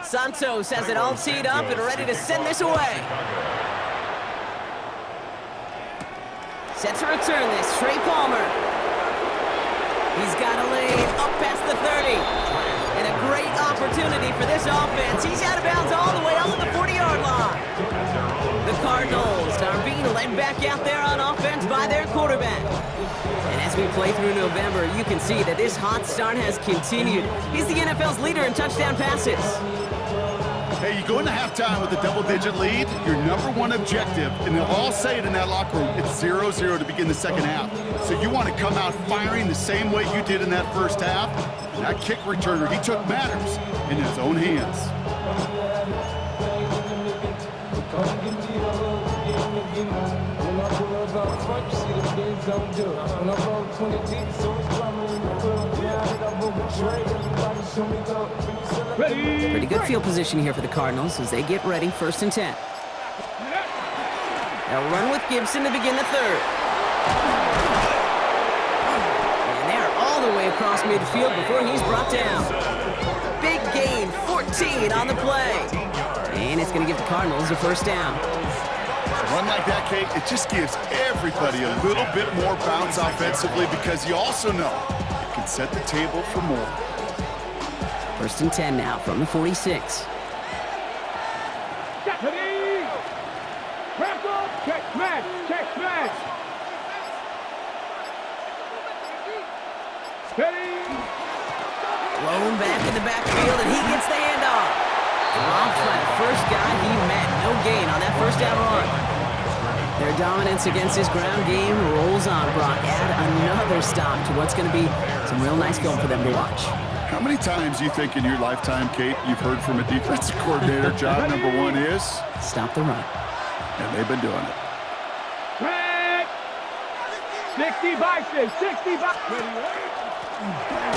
Santos has it all teed up and ready to send this away. Set to return this, Trey Palmer. He's got a lane up past the 30. And a great opportunity for this offense. He's out of bounds all the way up to the 40-yard line. The Cardinals are being led back out there on offense by their quarterback. And as we play through November, you can see that this hot start has continued. He's the NFL's leader in touchdown passes. Hey, you go into halftime with a double-digit lead, your number one objective, and they'll all say it in that locker room, it's 0-0 to begin the second half. So you want to come out firing the same way you did in that first half. And that kick returner, he took matters in his own hands. Pretty good field position here for the Cardinals as they get ready, 1st and 10. They'll run with Gibson to begin the third. And they're all the way across midfield before he's brought down. Big gain, 14 on the play. And it's going to give the Cardinals a 1st down. A run like that, Kate, it just gives everybody a little bit more bounce offensively because you also know it can set the table for more. 1st and 10 now from the 46. Blown back in the backfield, and he gets the handoff. Dropped by the first guy he met. No gain on that 1st down run. Their dominance against his ground game rolls on, Brock. Add another stop to what's going to be some real nice film for them to watch. How many times you think in your lifetime, Kate, you've heard from a defensive coordinator, job number one is? Stop the run. And they've been doing it. 60 boxes, 60 boxes.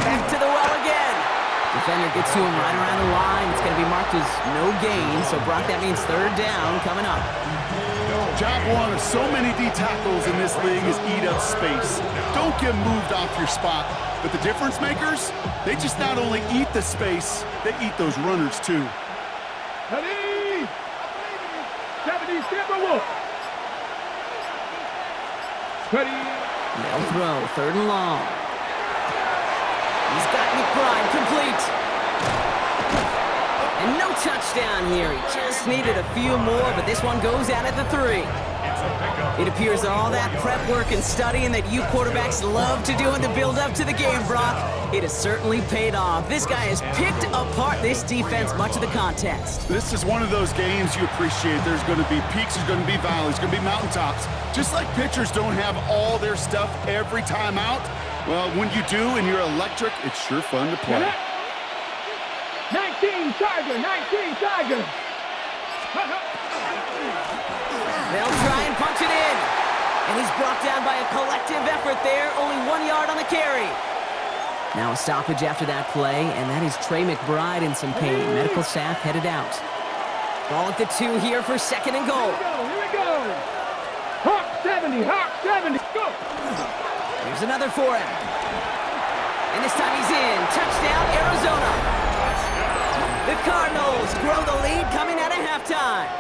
Back to the well again. Defender gets to him right around the line. It's going to be marked as no gain. So, Brock, that means 3rd down coming up. Job one of so many D tackles in this league is eat up space. Don't get moved off your spot. But the difference makers, they just not only eat the space, they eat those runners too. 70, 70, Wolf. They'll throw, 3rd and long. He's got McBride complete. And no touchdown here. He just needed a few more, but this one goes out at the 3. It appears all that prep work and studying that you quarterbacks love to do in the build-up to the game, Brock, it has certainly paid off. This guy has picked apart this defense much of the contest. This is one of those games you appreciate. There's going to be peaks, there's going to be valleys, there's going to be mountaintops. Just like pitchers don't have all their stuff every time out, well, when you do and you're electric, it's sure fun to play. 19 Tiger, 19 Tiger. They'll try and punch it in. And he's brought down by a collective effort there. Only 1 yard on the carry. Now a stoppage after that play, and that is Trey McBride in some pain. Medical staff headed out. Ball at the 2 here for 2nd and goal. Here we go. Hawk 70, Hawk 70. Go. Here's another for him. And this time he's in. Touchdown, Arizona. The Cardinals grow the lead coming out of halftime.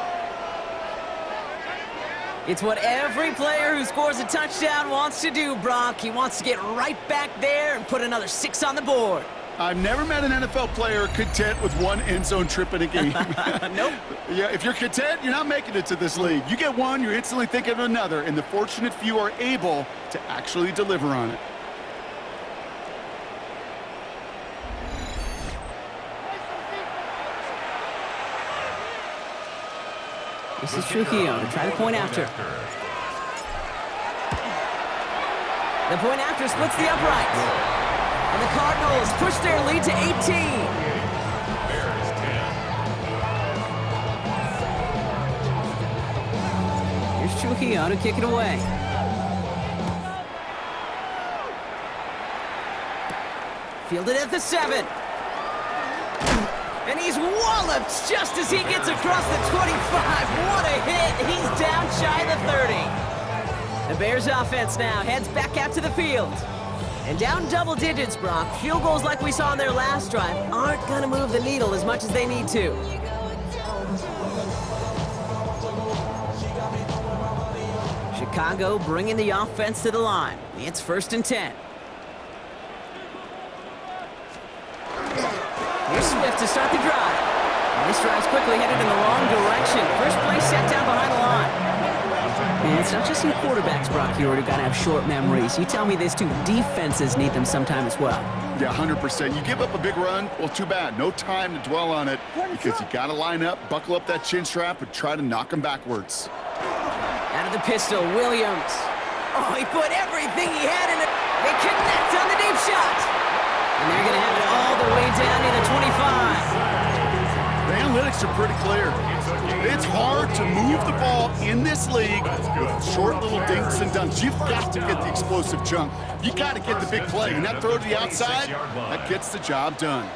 It's what every player who scores a touchdown wants to do, Brock. He wants to get right back there and put another 6 on the board. I've never met an NFL player content with 1 end zone trip in a game. Nope. Yeah, if you're content, you're not making it to this league. You get one, you're instantly thinking of another, and the fortunate few are able to actually deliver on it. This is Trujillo to try the point after. The point after splits the upright. And the Cardinals push their lead to 18. Here's Trujillo to kick it away. Fielded at the 7. And he's walloped just as he gets across the 25. What a hit. He's down shy of the 30. The Bears offense now heads back out to the field. And down double digits, Brock. Field goals like we saw in their last drive aren't going to move the needle as much as they need to. Chicago bringing the offense to the line. It's 1st and 10. Here's Swift to start the drive. And this drive's quickly headed in the wrong direction. First play set down behind the line. And it's not just your quarterbacks, Brock, who got to have short memories. You tell me this too. Defenses need them sometime as well. Yeah, 100%. You give up a big run, well, too bad. No time to dwell on it because you got to line up, buckle up that chin strap, and try to knock them backwards. Out of the pistol, Williams. Oh, he put everything he had in it. They connect on the deep shot. And they're going to have it all the way down to the 25. The analytics are pretty clear. It's hard to move the ball in this league with short little dinks and dunks. You've got to get the explosive chunk. You got to get the big play. And that throw to the outside, that gets the job done.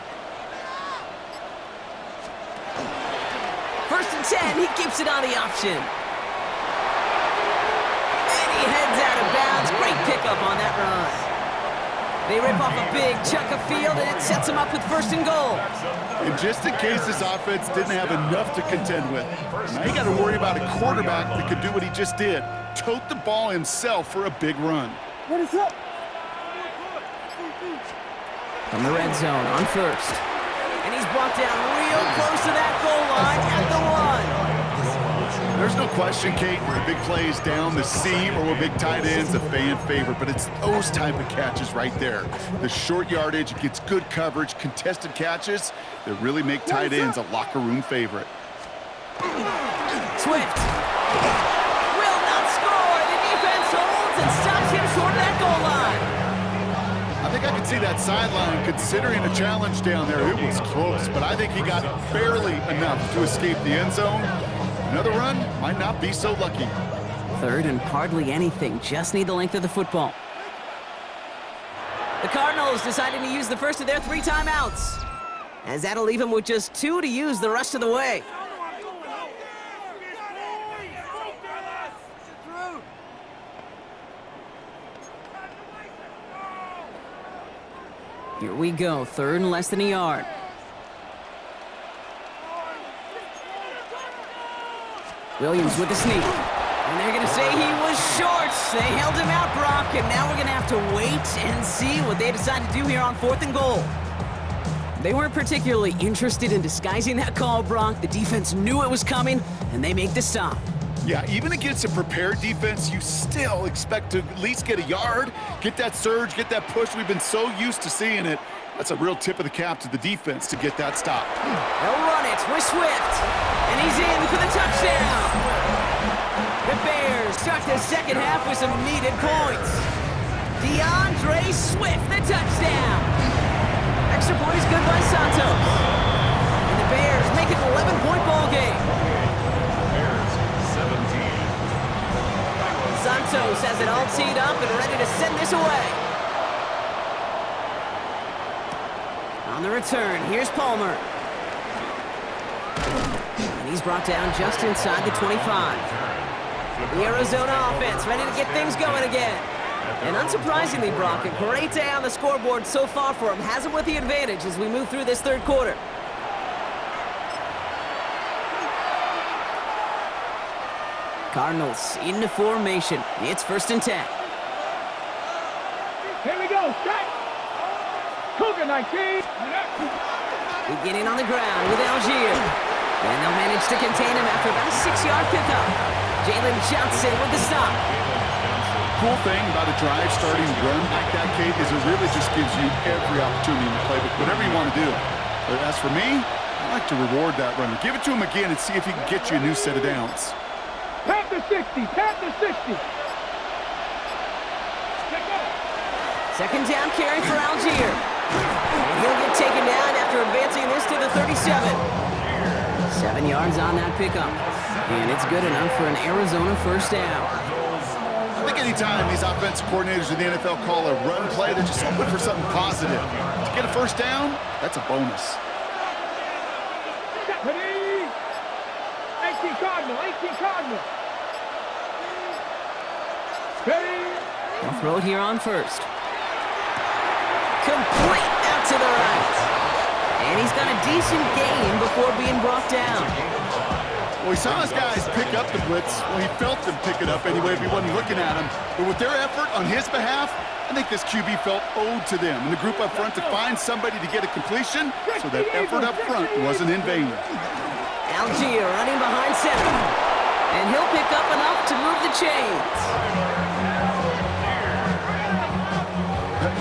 1st and 10, he keeps it on the option. And he heads out of bounds. Great pickup on that run. They rip off a big chunk of field, and it sets them up with 1st and goal. And just in case this offense didn't have enough to contend with, now you got to worry about a quarterback that could do what he just did, tote the ball himself for a big run. What is up? From the red zone on 1st. And he's brought down real close to that goal line at the 1. There's no question, Kate, where the big plays down the seam or where big tight ends a fan favorite, but it's those type of catches right there. The short yardage, it gets good coverage, contested catches that really make tight ends a locker room favorite. Swift will not score. The defense holds and stops him short of that goal line. I think I could see that sideline considering a challenge down there. It was close, but I think he got barely enough to escape the end zone. Another run might not be so lucky. 3rd and hardly anything. Just need the length of the football. The Cardinals deciding to use the first of their 3 timeouts, as that'll leave them with just 2 to use the rest of the way. Here we go. 3rd and less than a yard. Williams with the sneak. And they're going to say he was short. They held him out, Brock, and now we're going to have to wait and see what they decide to do here on 4th and goal. They weren't particularly interested in disguising that call, Brock. The defense knew it was coming, and they make the stop. Yeah, even against a prepared defense, you still expect to at least get a yard, get that surge, get that push. We've been so used to seeing it. That's a real tip of the cap to the defense to get that stop. They'll run it with Swift, and he's in for the touchdown. The Bears start the second half with some needed points. DeAndre Swift, the touchdown. Extra point is good by Santos. And the Bears make it an 11-point ball game. Bears 17. Santos has it all teed up and ready to send this away. On the return, here's Palmer. And he's brought down just inside the 25. The Arizona offense ready to get things going again. And unsurprisingly, Brock, a great day on the scoreboard so far for him. Has him with the advantage as we move through this 3rd quarter. Cardinals into formation. It's 1st and 10. Here we go. Set. Cougar 19. Beginning on the ground with Algier. And they'll manage to contain him after about a 6-yard pickup. Jalen Johnson with the stop. Cool thing about a drive starting run like that, Kate, is it really just gives you every opportunity in the playbook, whatever you want to do. But as for me, I like to reward that runner. Give it to him again and see if he can get you a new set of downs. Tap the 60. Tap the 60. 2nd down carry for Algier. And he'll get taken down after advancing this to the 37. 7 yards on that pickup. And it's good enough for an Arizona 1st down. I think anytime these offensive coordinators in the NFL call a run play, they're just hoping for something positive. To get a 1st down, that's a bonus. 18 Cardinal. 18 Cardinal. Ready. They'll throw it here on 1st. Complete out to the right. And he's got a decent gain before being brought down. Well, he saw his guys pick up the blitz. Well, he felt them pick it up anyway if he wasn't looking at him. But with their effort on his behalf, I think this QB felt owed to them and the group up front to find somebody to get a completion, so that effort up front wasn't in vain. Algier running behind center. And he'll pick up enough to move the chains.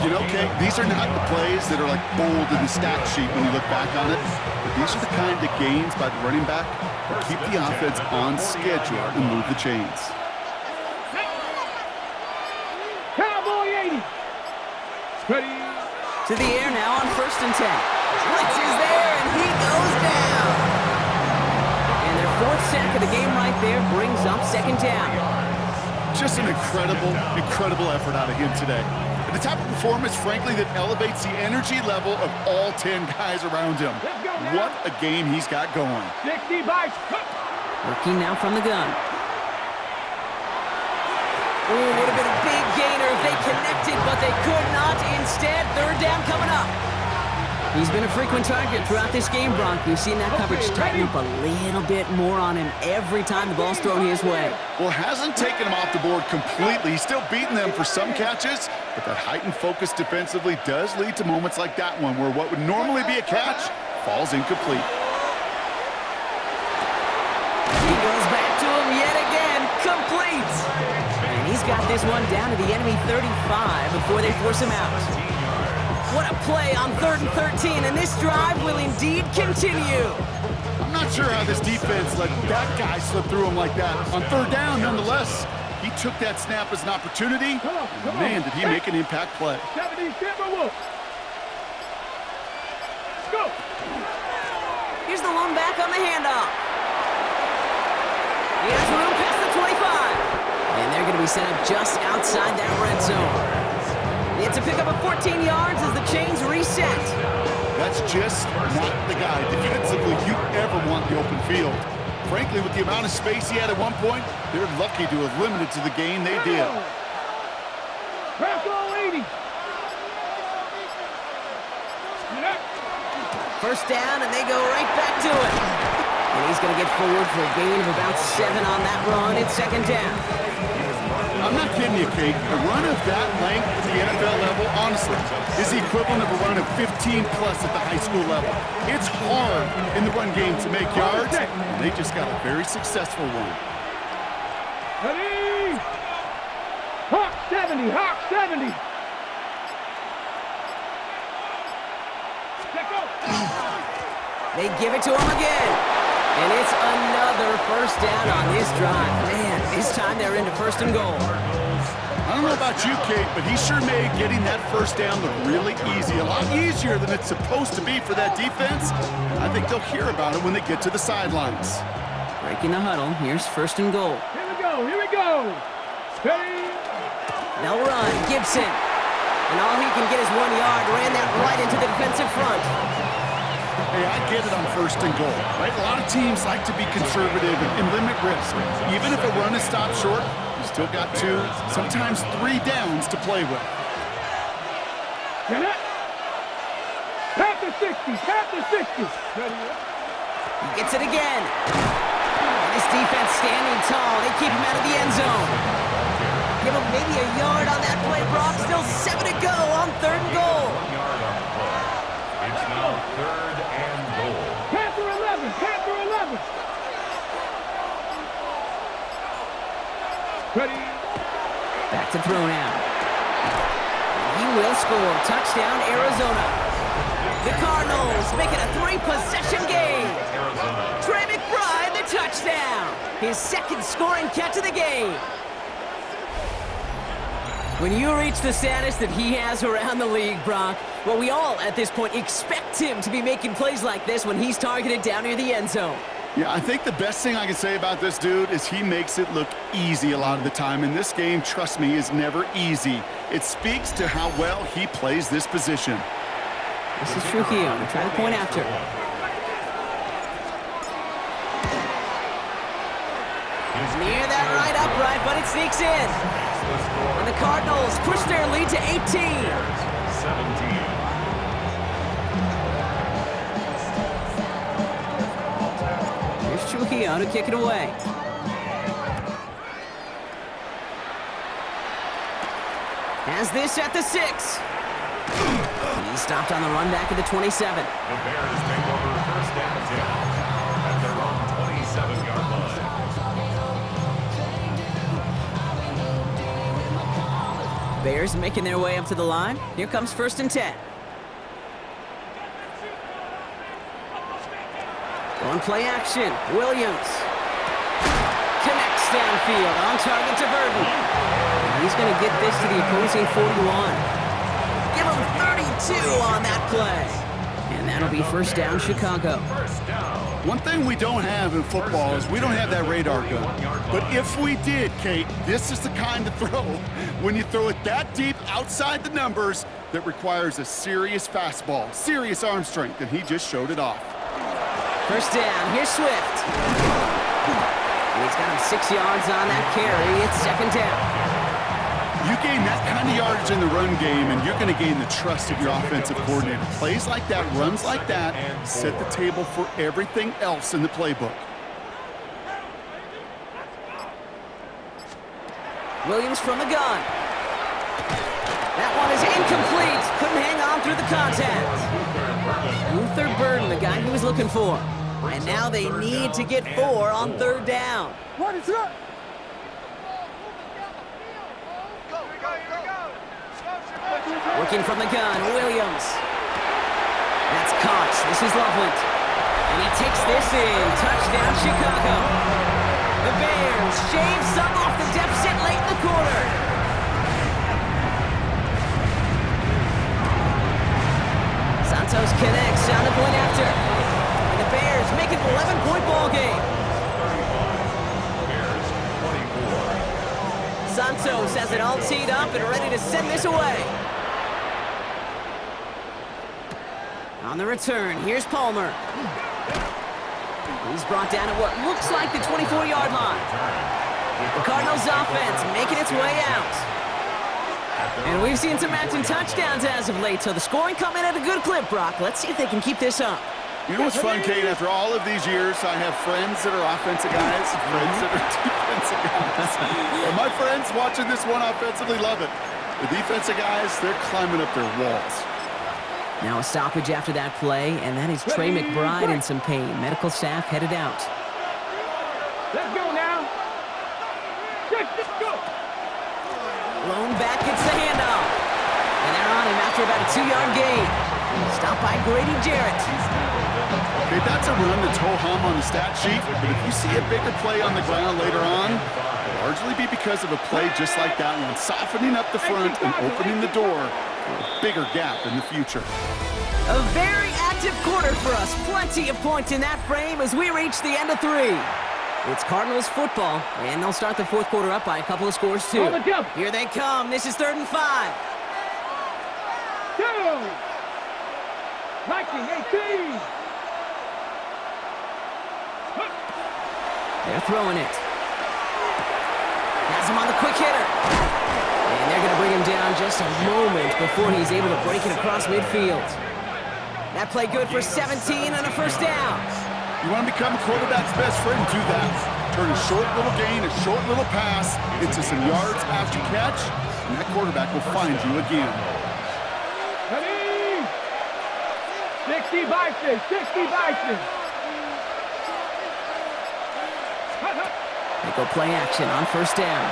You know, Kate, these are not the plays that are like bold in the stat sheet when you look back on it. But these are the kind of gains by the running back that keep the offense on schedule and move the chains. Cowboy 80. Ready. To the air now on 1st and 10. Blitz is there, and he goes down. And their 4th sack of the game right there brings up 2nd down. Just an incredible effort out of him today. The type of performance, frankly, that elevates the energy level of all 10 guys around him. What a game he's got going. 60 by. Working now from the gun. Ooh, would have been a big gainer if they connected, but they could not. Instead, 3rd down coming up. He's been a frequent target throughout this game, Bronk. We've seen that coverage tighten up a little bit more on him every time the ball's thrown his way. Well, hasn't taken him off the board completely. He's still beating them for some catches, but that heightened focus defensively does lead to moments like that one where what would normally be a catch falls incomplete. He goes back to him yet again, complete. And he's got this one down to the enemy 35 before they force him out. What a play on 3rd and 13, and this drive will indeed continue. I'm not sure how this defense let that guy slip through him like that. On 3rd down, nonetheless, he took that snap as an opportunity, and man, did he make an impact play. 70 Timberwolves. Go. Here's the lone back on the handoff. He has room past the 25. And they're going to be set up just outside that red zone. It's a pickup of 14 yards as the chains reset. That's just not the guy defensively you ever want the open field. Frankly, with the amount of space he had at one point, they're lucky to have limited to the gain they did. Press all 80. 1st down, and they go right back to it. And he's going to get forward for a gain of about 7 on that run. It's 2nd down. I'm not kidding you, Kate. A run of that length at the NFL level, honestly, is the equivalent of a run of 15-plus at the high school level. It's hard in the run game to make yards, and they just got a very successful one. Ready. Hawk 70. Hawk 70. Let go. They give it to him again. And it's another 1st down on this drive. Man, this time they're into 1st and goal. I don't know about you, Kate, but he sure made getting that 1st down look really easy. A lot easier than it's supposed to be for that defense. I think they'll hear about it when they get to the sidelines. Breaking the huddle. Here's 1st and goal. Here we go. Here we go. Ready. They'll run. Gibson. And all he can get is 1 yard. Ran that right into the defensive front. Hey, I get it on 1st and goal, right? A lot of teams like to be conservative and limit risk. Even if a run is stopped short, you still got 2, sometimes 3 downs to play with. Get it. Tap the 60. Tap the 60. Ready. He gets it again. And this defense standing tall. They keep him out of the end zone. Give him maybe a yard on that play, Brock. Still 7 to go on 3rd and goal. 1 yard on the play. It's now 3rd and goal. Panther 11. Panther 11. Ready. Back to throw now. He will score. Touchdown, Arizona. The Cardinals make it a 3-possession game. Trey McBride, the touchdown. His 2nd scoring catch of the game. When you reach the status that he has around the league, Brock, well, we all at this point expect him to be making plays like this when he's targeted down near the end zone. Yeah, I think the best thing I can say about this dude is he makes it look easy a lot of the time. And this game, trust me, is never easy. It speaks to how well he plays this position. This is Trujillo. Try the point after. Near that right upright, but it sneaks in. And the Cardinals push their lead to 18. 17. Vecchio to kick it away. Has this at the 6. He's stopped on the run back at the 27. The Bears take over first and 10 at their own 27-yard line. Bears making their way up to the line. Here comes first and 10. On play action, Williams. Connects downfield, on target to Burton. He's going to get this to the opposing 41. Give him 32 on that play. And that'll be first down, Chicago. One thing we don't have in football is we don't have that radar gun. But if we did, Kate, this is the kind of throw, when you throw it that deep outside the numbers, that requires a serious fastball, serious arm strength, and he just showed it off. First down, here's Swift. And he's got him 6 yards on that carry. It's second down. You gain that kind of yardage in the run game, and you're going to gain the trust of your offensive coordinator. Plays like that, runs like that, set the table for everything else in the playbook. Williams from the gun. That one is incomplete. Couldn't hang on through the contact. Luther Burden, the guy he was looking for. And now they need to get 4 on third down. What is up? Working from the gun, Williams. That's caught. This is Loveland. And he takes this in. Touchdown, Chicago. The Bears shave some off the deficit late in the quarter. Santos connects on the point after. And the Bears make it an 11-point ball game. Bears 24. Santos has it all teed up and ready to send this away. On the return, here's Palmer. He's brought down at what looks like the 24-yard line. The Cardinals offense making its way out. And we've seen some Madden touchdowns as of late, so the scoring coming at a good clip, Brock. Let's see if they can keep this up. You know what's fun, Kate? After all of these years, I have friends that are offensive guys and friends that are defensive guys. And my friends watching this one offensively love it. The defensive guys, they're climbing up their walls. Now a stoppage after that play, and that is Trey McBride in some pain. Medical staff headed out. Let's go now. Let's go. Lone back gets the handoff. And they're on him after about a 2-yard gain. Stopped by Grady Jarrett. Okay, that's a run that's ho-hum on the stat sheet, but if you see a bigger play on the ground later on, it'll largely be because of a play just like that one, softening up the front and opening the door for a bigger gap in the future. A very active quarter for us. Plenty of points in that frame as we reach the end of 3. It's Cardinals football, and they'll start the fourth quarter up by a couple of scores, too. Here they come. This is 3rd and 5. 2. 19-18. They're throwing it. Has him on the quick hitter. And they're going to bring him down just a moment before he's able to break it across midfield. That play good for 17 and a first down. You want to become a quarterback's best friend, do that. Turn a short little gain, a short little pass into some yards after catch, and that quarterback will find you again. Ready? 60 Bison, 60 Bison. They go play action on first down.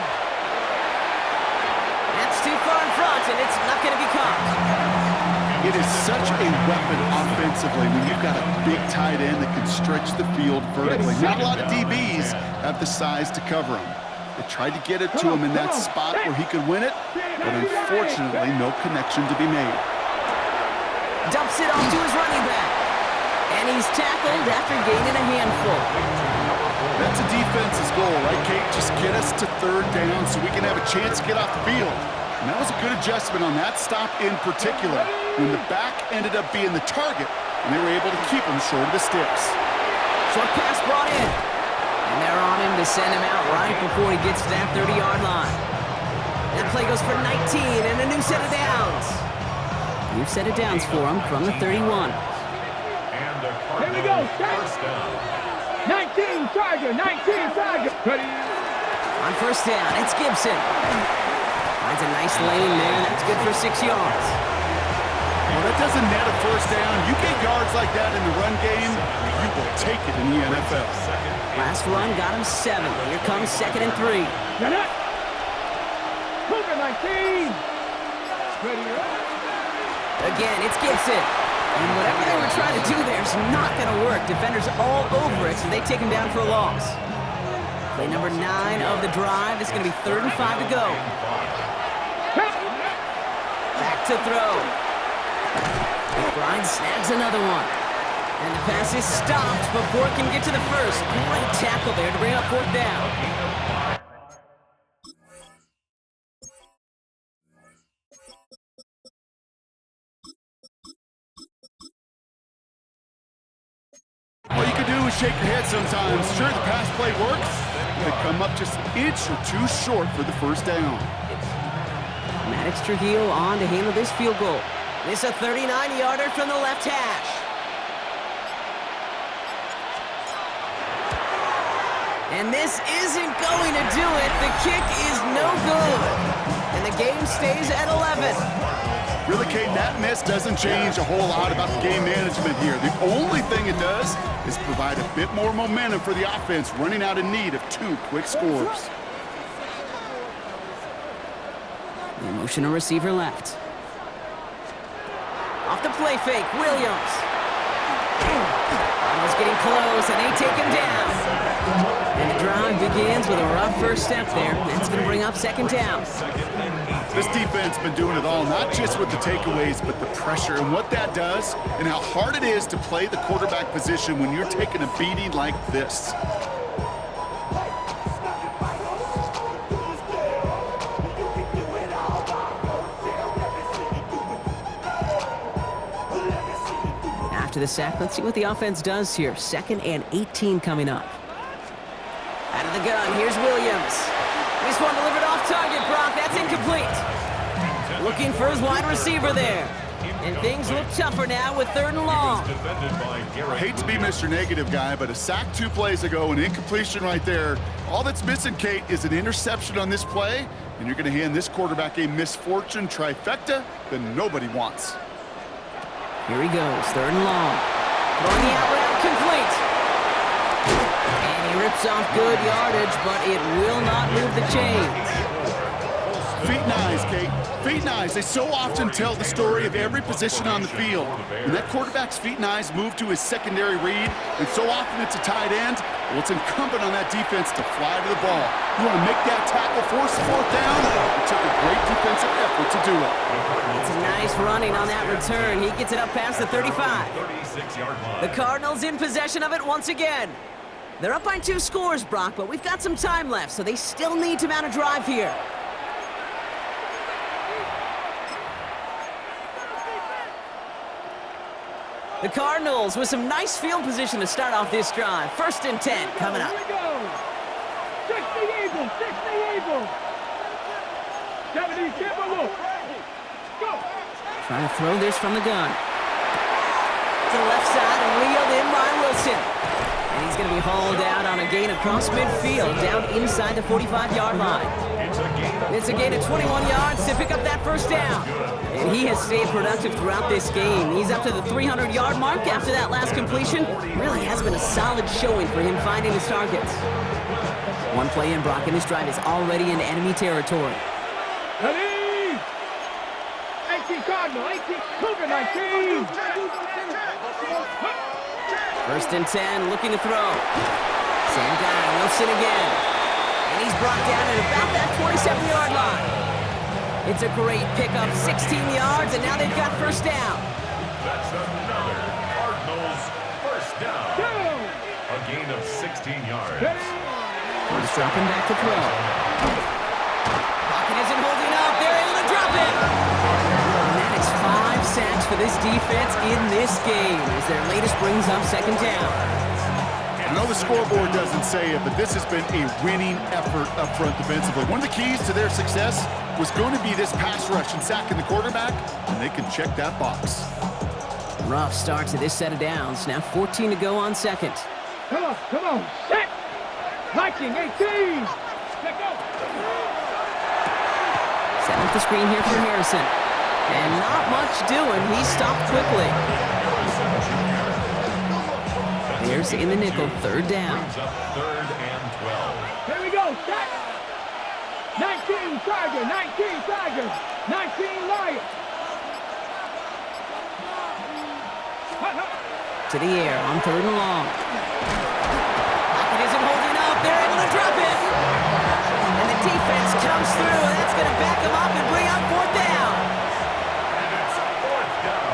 That's too far in front, and it's not going to be caught. It is such a weapon offensively when you've got a big tight end that can stretch the field vertically. Not a lot of DBs have the size to cover him. They tried to get it to him in that spot where he could win it, but unfortunately, no connection to be made. Dumps it off to his running back. And he's tackled after gaining a handful. That's a defense's goal, right, Kate? Just get us to 3rd down so we can have a chance to get off the field. And that was a good adjustment on that stop in particular, when the back ended up being the target, and they were able to keep him short of the sticks. Short pass brought in. And they're on him to send him out right before he gets to that 30-yard line. That play goes for 19 and a new set of downs. New set of downs for him from the 31. And the Here we go. Cardinals first down. 19, Tiger, 19, Tiger. Ready. On first down, it's Gibson. Finds a nice lane there. That's good for 6 yards. Well, that doesn't net a first down. You get yards like that in the run game, you will take it in the NFL. Last run got him 7. Here comes 2nd and 3. Get it. Cougar, 19. Ready. Again, it's Gibson. And whatever they were trying to do there is not going to work. Defenders all over it, so they take him down for a loss. Play number 9 of the drive. It's going to be 3rd and 5 to go. Back to throw. McBride snags another one. And the pass is stopped before it can get to the first. Great tackle there to bring up 4th down. All you can do is shake your head sometimes. Sure, the pass play works. They come up just an inch or 2 short for the first down. Maddox Trujillo on to handle this field goal. This is a 39-yarder from the left hash. And this isn't going to do it. The kick is no good. And the game stays at 11. Really, Kate, that miss doesn't change a whole lot about the game management here. The only thing it does is provide a bit more momentum for the offense running out in need of 2 quick scores. The motion a receiver left. Off the play fake, Williams. Almost getting close, and they take him down. And the drive begins with a rough first step there. That's going to bring up 2nd down. This defense has been doing it all, not just with the takeaways, but the pressure and what that does and how hard it is to play the quarterback position when you're taking a beating like this. After the sack, let's see what the offense does here. 2nd and 18 coming up. Out of the gun, here's Williams. This one delivered off target, Brock. That's incomplete. Looking for his wide receiver there. And things look tougher now with 3rd and long. I hate to be Mr. Negative guy, but a sack 2 plays ago, an incompletion right there. All that's missing, Kate, is an interception on this play, and you're going to hand this quarterback a misfortune trifecta that nobody wants. Here he goes, 3rd and long. Throwing the out route, complete. And he rips off good yardage, but it will not move the chains. Feet and eyes, Kate. Feet and eyes. They so often tell the story of every position on the field. When that quarterback's feet and eyes move to his secondary read, and so often it's a tight end, well, it's incumbent on that defense to fly to the ball. You want to make that tackle, force the 4th down? It took a great defensive effort to do it. It's a nice running on that return. He gets it up past the 35. The Cardinals in possession of it once again. They're up by 2 scores, Brock, but we've got some time left, so they still need to mount a drive here. The Cardinals with some nice field position to start off this drive. 1st and 10 coming up. Here we go. 60 Eagles, 60 Eagles. 70 Timberwolves. Go. Trying to throw this from the gun. To the left side and reeled in by Wilson. And he's going to be hauled out on a gain across midfield, down inside the 45-yard line. It's a gain of 21 yards to pick up that 1st down. And he has stayed productive throughout this game. He's up to the 300-yard mark after that last completion. Really has been a solid showing for him finding his targets. One play in, Brock, and this drive is already in enemy territory. Ready. 18 Cardinal, 18 Cougar, 19. 1st and 10, looking to throw. Same guy, Wilson again. And he's brought down at about that 27-yard line. It's a great pickup, 16 yards, and now they've got 1st down. That's another Cardinals 1st down. A gain of 16 yards. He's dropping back to throw. Pocket isn't holding up. They're able to drop it. And that is 5 sacks for this defense in this game as their latest brings up 2nd down. I know the scoreboard doesn't say it, but this has been a winning effort up front defensively. One of the keys to their success was going to be this pass rush and sacking the quarterback, and they can check that box. Rough start to this set of downs. Now 14 to go on 2nd. Come on, set. Liking 18. Let go. Setting up the screen here for Harrison. And not much doing. He stopped quickly. Bears in the nickel, third down. Third and 12. Here we go. Set. 19 Tiger. 19 Tiger. 19 Lion. To the air on third and long. Pocket isn't holding up. They're able to drop it. And the defense comes through. And that's going to back them up and bring up fourth down. And it's fourth down.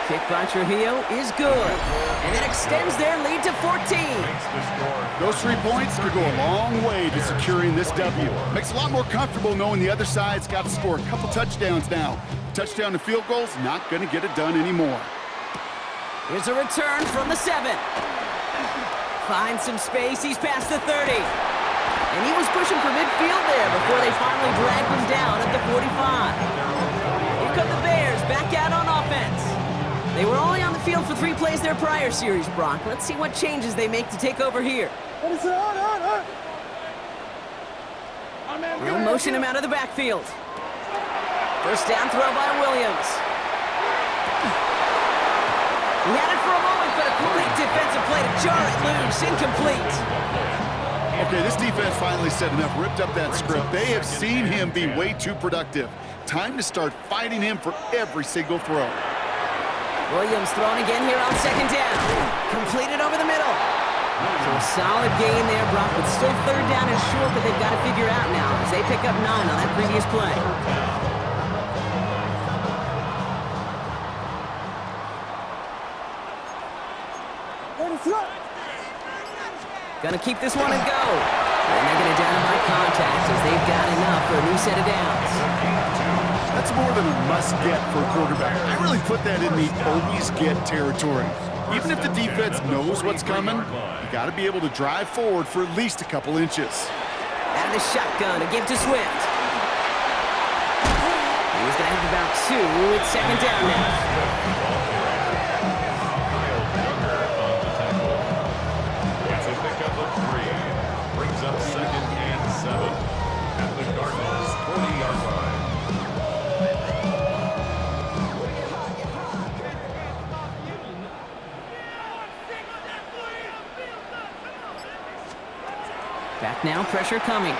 Kick by Trujillo is good. And that extends their lead to 14. Makes the score. Those 3 points could go a long way to securing this W. Makes it a lot more comfortable knowing the other side's got to score a couple touchdowns now. Touchdown to field goals, not going to get it done anymore. Here's a return from the 7. Finds some space. He's past the 30. And he was pushing for midfield there before they finally dragged him down at the 45. Here come the Bears back out on offense. They were only on the field for 3 plays their prior series, Brock. Let's see what changes they make to take over here. They'll motion him out of the backfield. First down throw by Williams. He had it for a moment, but a great defensive play to jar it loose. Incomplete. Okay, this defense finally set enough, ripped up that script. They have seen him be way too productive. Time to start fighting him for every single throw. Williams thrown again here on second down. Completed over the middle. So a solid gain there, Brock, but still third down is short, but they've got to figure out now as they pick up 9 on that previous play. Gonna keep this one and go. And they're gonna down by contact as they've got enough for a new set of downs. That's more than a must-get for a quarterback. I really put that in the always-get territory. Even if the defense knows what's coming, you got to be able to drive forward for at least a couple inches. Out of the shotgun to give to Swift. He's gonna have about 2. It's second down now. It's a pickup of 3. Brings up second and 7 at the Cardinals' 40-yard line. Back now, pressure coming.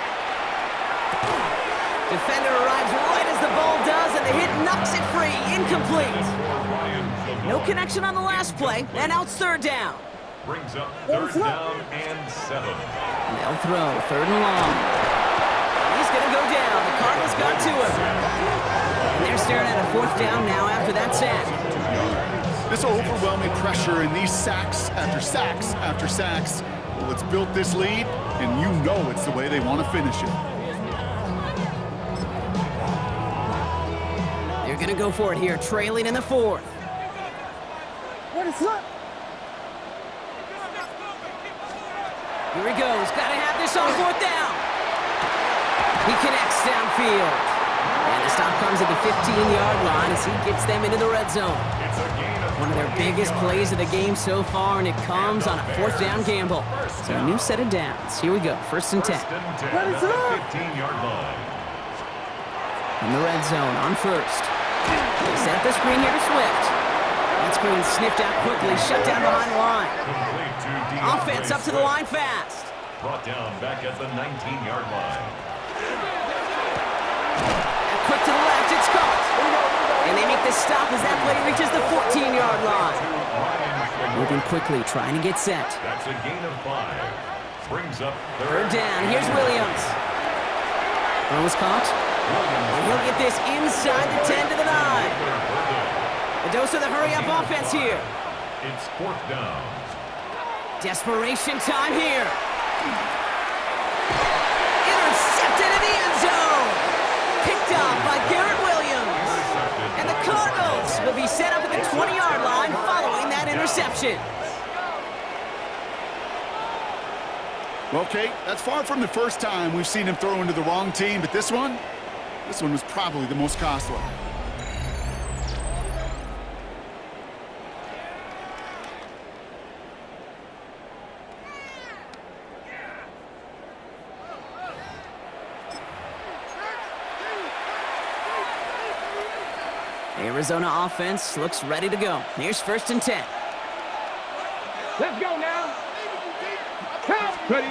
Defender arrives right as the ball does, and the hit knocks it free. Incomplete. No connection on the last play, and now it's third down. Brings up third down and 7. They'll throw, third and long. He's going to go down. The Cardinals got to him. And they're staring at a fourth down now after that sack. This overwhelming pressure and these sacks after sacks after sacks, well, it's built this lead, and you know it's the way they want to finish it. They're going to go for it here, trailing in the 4th. What is up? Here he goes. Got to have this on fourth down. He connects downfield. And the stop comes at the 15-yard line as he gets them into the red zone. It's a gain of One of their biggest plays of the game so far, and it comes on a fourth down gamble. So a new set of downs. Here we go, first and 10. First and 10 at the 15-yard line. In the red zone on first. They set up the screen here to Swift. That screen sniffed out quickly, shut down behind the line. Complete to DeAndre Offense up to the line fast. Brought down back at the 19-yard line. And quick to the left, it's caught. And they make the stop as that play reaches the 14-yard line. Moving quickly, trying to get set. That's a gain of 5. Brings up Third down, here's Williams. Throw is caught. And he'll get this inside the 10 to the 9. A dose of the hurry-up offense here. It's fourth down. Desperation time here. Intercepted in the end zone. Picked off by Garrett Williams. And the Cardinals will be set up at the 20-yard line following that interception. Well, Kate, that's far from the first time we've seen him throw into the wrong team, but this one was probably the most costly. Arizona offense looks ready to go. Here's 1st and 10. Let's go now. Count. Ready.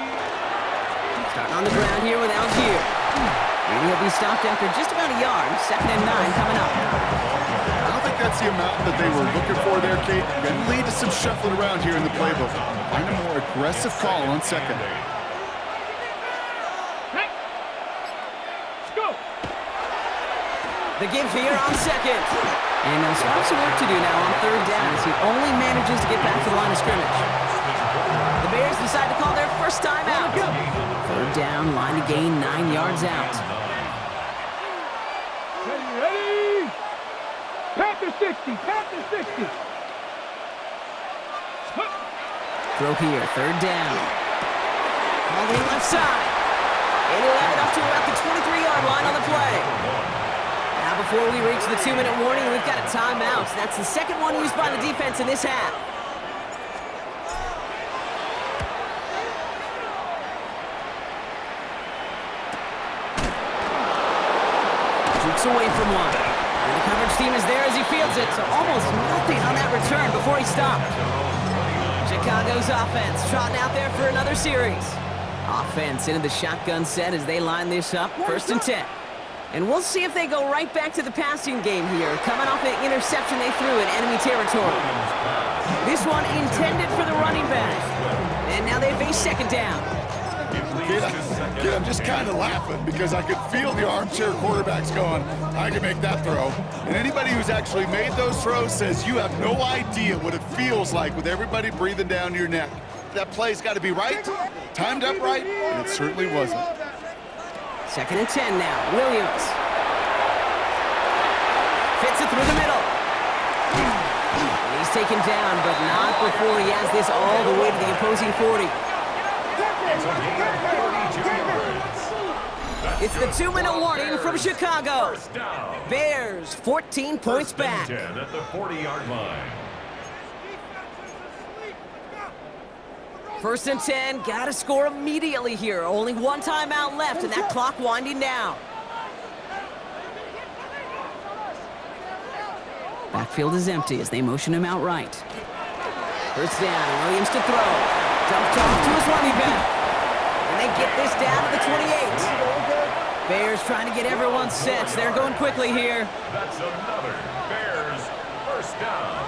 Starting on the ground here with Algier. And he'll be stopped after just about a yard. 2nd and 9 coming up. I don't think that's the amount that they were looking for there, Kate. Going to lead to some shuffling around here in the playbook. Find a more aggressive call on 2nd. Hey. Let's go. The give here on 2nd. And they'll still have some work to do now on 3rd down as he only manages to get back to the line of scrimmage. The Bears decide to call their first time out. 3rd down, line to gain 9 yards out. Ready. Panther 60. Panther 60. Throw here, 3rd down. All the way left side. And he'll have it up to about the 23-yard line on the play. Now before we reach the 2-minute warning, we've got a timeout. That's the second one used by the defense in this half. Shoots away from one. And the coverage team is there as he fields it, so almost nothing on that return before he stopped. Chicago's offense trotting out there for another series. Offense into the shotgun set as they line this up, 1st and 10. And we'll see if they go right back to the passing game here, coming off an interception they threw in enemy territory. This one intended for the running back. And now they face 2nd down. Kid, I'm just kind of laughing because I could feel the armchair quarterbacks going, I can make that throw. And anybody who's actually made those throws says you have no idea what it feels like with everybody breathing down your neck. That play's got to be right, timed up right, and it certainly wasn't. 2nd and 10 now. Williams. Fits it through the middle. And he's taken down, but not before he has this all the way to the opposing 40. It's the 2-minute warning from Chicago. Bears 14 points back. 10 at the 40-yard line. 1st and 10, gotta score immediately here. Only one timeout left, and that clock winding down. Backfield is empty as they motion him out right. 1st down, Williams to throw. Dumped off to his running back. And they get this down to the 28. Bears trying to get everyone set. They're going quickly here. That's another Bears 1st down.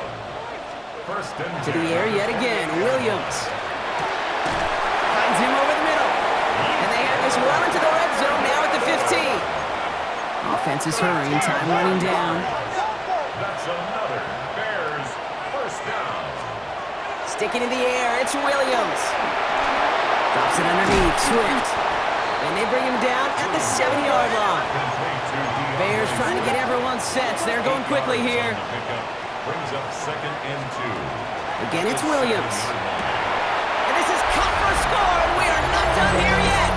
1st and 10. To the air yet again, Williams. Finds him over the middle. And they have this well into the red zone now at the 15. Offense is hurrying, time running down. That's another Bears 1st down. Sticking in the air, it's Williams. Drops it underneath, Swift. And they bring him down at the 7-yard line. Bears trying to get everyone set. They're going quickly here. Brings up 2nd and 2. Again, it's Williams. And this is cut for a score, and we are not done here yet.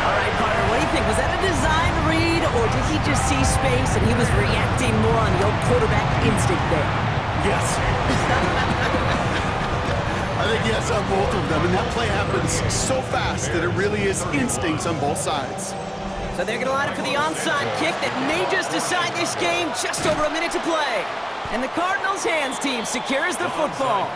All right, partner, what do you think? Was that a design read, or did he just see space and he was reacting more on the old quarterback instinct there? Yes. I think yes on both of them, and that play happens so fast that it really is instincts on both sides. So they're going to line up for the onside kick that may just decide this game. Just over a minute to play. And the Cardinals' hands team secures the football.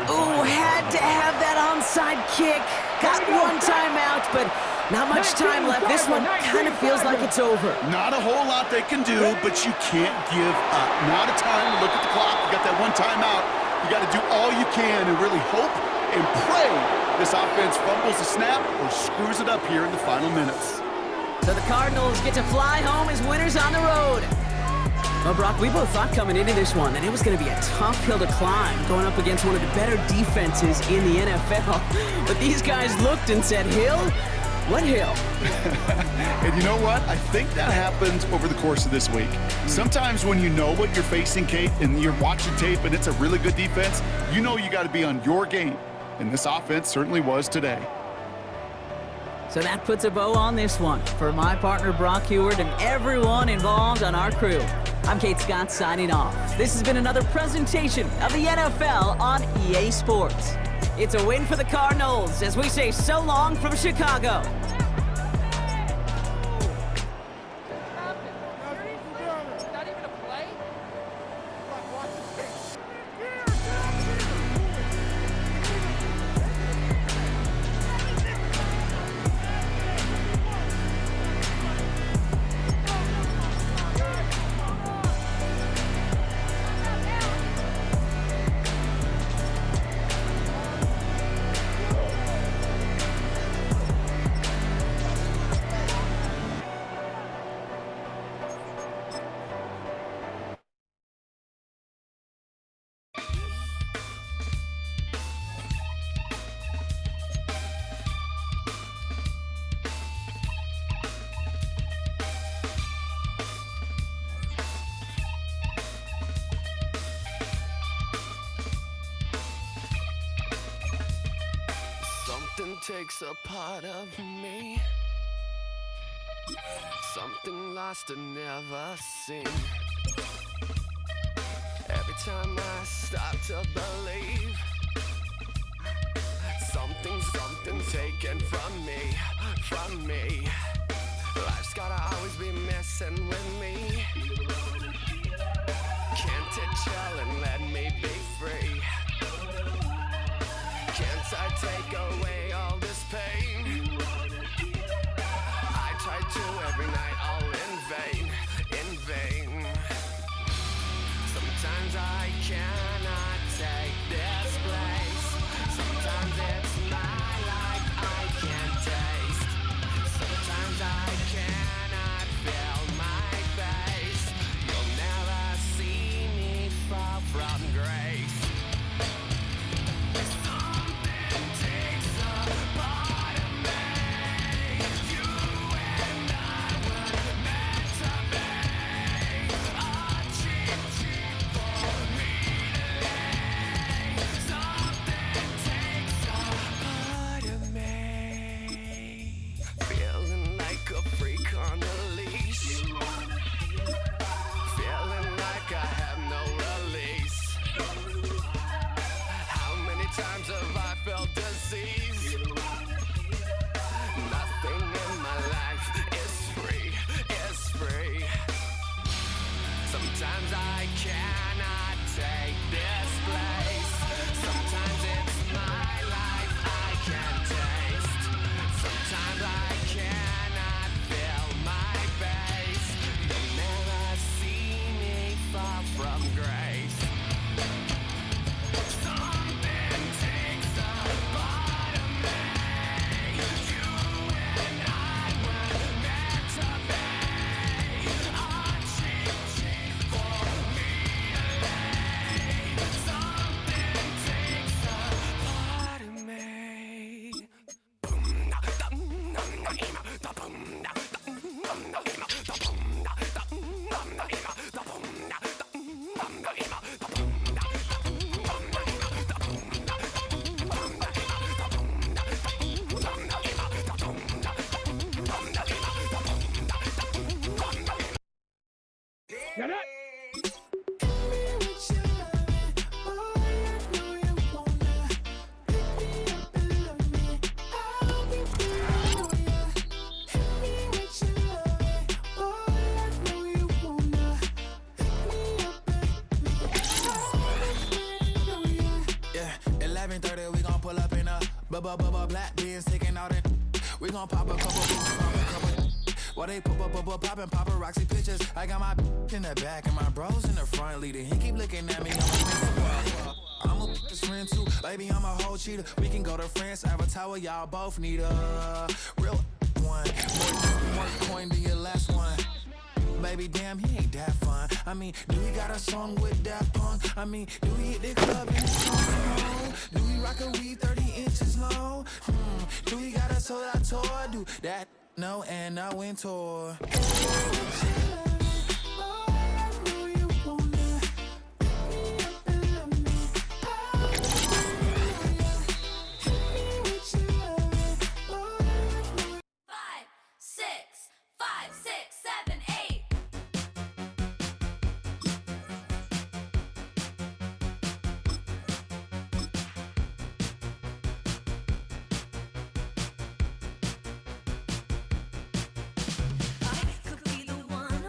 Ooh, had to have that onside kick. Got one timeout, but not much time left. This one kind of feels like it's over. Not a whole lot they can do, but you can't give up. Not a time to look at the clock. You got that one timeout. You got to do all you can and really hope and pray this offense fumbles the snap or screws it up here in the final minutes. So the Cardinals get to fly home as winners on the road. Well, Brock, we both thought coming into this one that it was going to be a tough hill to climb going up against one of the better defenses in the NFL. But these guys looked and said, hill? What hill? And you know what? I think that happened over the course of this week. Sometimes when you know what you're facing, Kate, and you're watching tape and it's a really good defense, you know you got to be on your game. And this offense certainly was today. So that puts a bow on this one. For my partner, Brock Heward, and everyone involved on our crew, I'm Kate Scott signing off. This has been another presentation of the NFL on EA Sports. It's a win for the Cardinals as we say so long from Chicago. Something takes a part of me. Something lost and never seen. Every time I stop to believe, something taken from me. Life's gotta always be messing with me. Can't it chill and let me be free? Can't I take away all this pain? I try to every night, all in vain. Sometimes I cannot take this place. Sometimes it's my life I can't taste. Sometimes I cannot feel my face. You'll never see me fall from grace. Something takes a part of me. You and I were meant to be. A cheap for me to lay. Something takes a part of me. Feeling like a freak on a leash. Feeling like I have no release. How many times have I felt disease? Nothing in my life is free. Sometimes I cannot take this place. Sometimes it's my life I can't taste. Sometimes I cannot feel my face. You'll never see me fall from grace. Something takes a part of me. You and I were meant to be. A cheap for me to lay. Something takes a part of me. Get it? Yeah, 11:30, we gon' pull up in a black beans taking out it. We gon' pop a couple. While they poppin' paparazzi pictures. I got my in the back and my bros in the front leading. He keep looking at me, I'm a his friend too, baby, I'm a whole cheater. We can go to France, Avatar, where y'all both need a real one. More coin than your last one. Baby, damn, he ain't that fun. I mean, do he got a song with that punk? I mean, do he hit the club in his song? Do he rock a weed 30 inches long? Do he got a sold out tour? Do that? No, and I went tour. Could be the one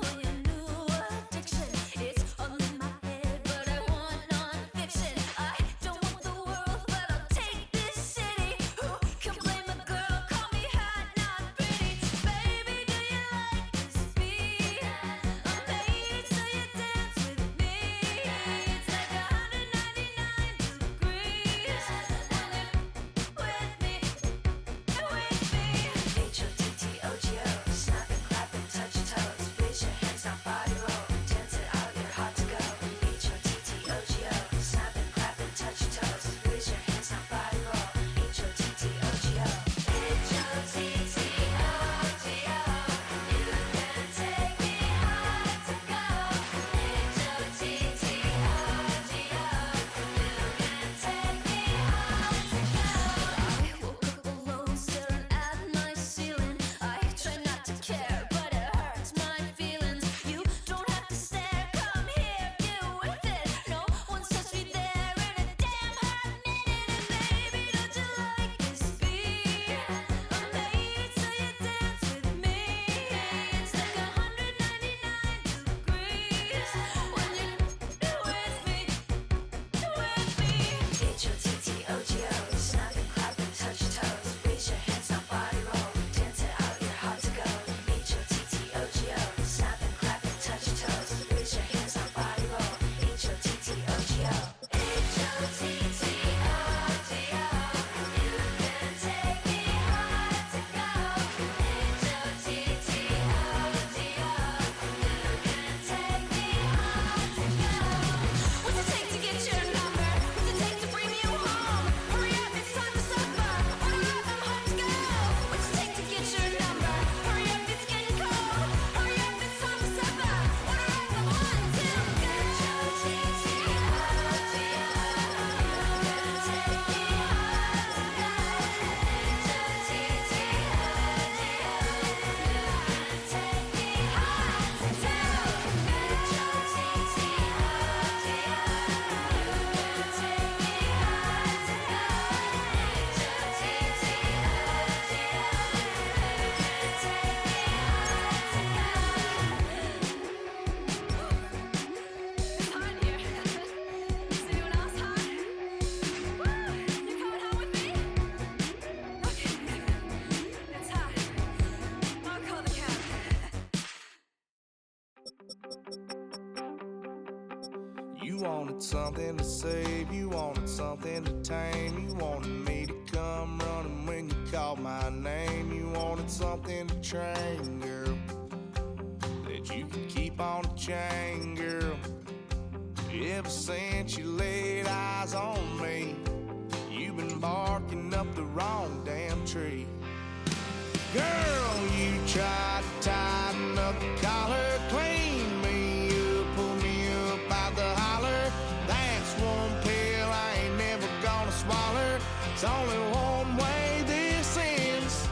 You wanted something to save, you wanted something to tame. You wanted me to come running when you called my name. You wanted something to train, girl, that you could keep on the chain, girl. Ever since you laid eyes on me, you've been barking up the wrong damn tree. Girl, you tried to tighten up the collar, clean me up, pull me up out the holler. That's one pill I ain't never gonna swallow. It's only one way this ends.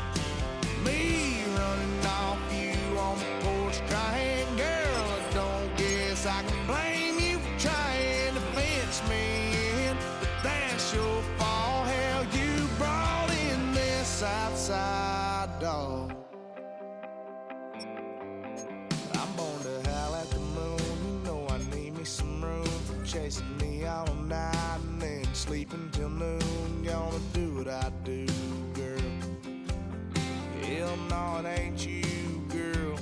Me running off you on the porch crying. Girl, I don't guess I can blame you for trying to fence me in, but that's your fault. Hell, you brought in this outside dog. I'm born to howl at the moon. You know I need me some room for chasing me all night and then sleeping till noon. Gonna do what I do, girl. Hell no, it ain't you, girl.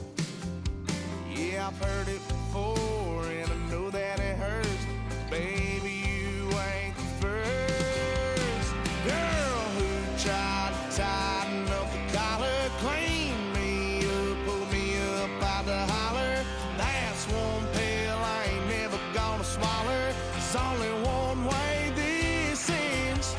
Yeah, I've heard it before and I know that it hurts. Baby, you ain't the first girl who tried to tighten up the collar, clean me up, pull me up out the holler. That's one pill I ain't never gonna swallow. There's only one way this ends.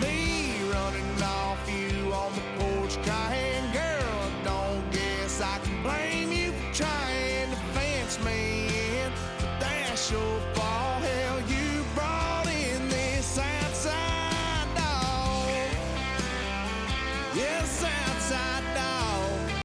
Me running off you on the porch crying. Girl, I don't guess I can blame you for trying to fence me in, but that's your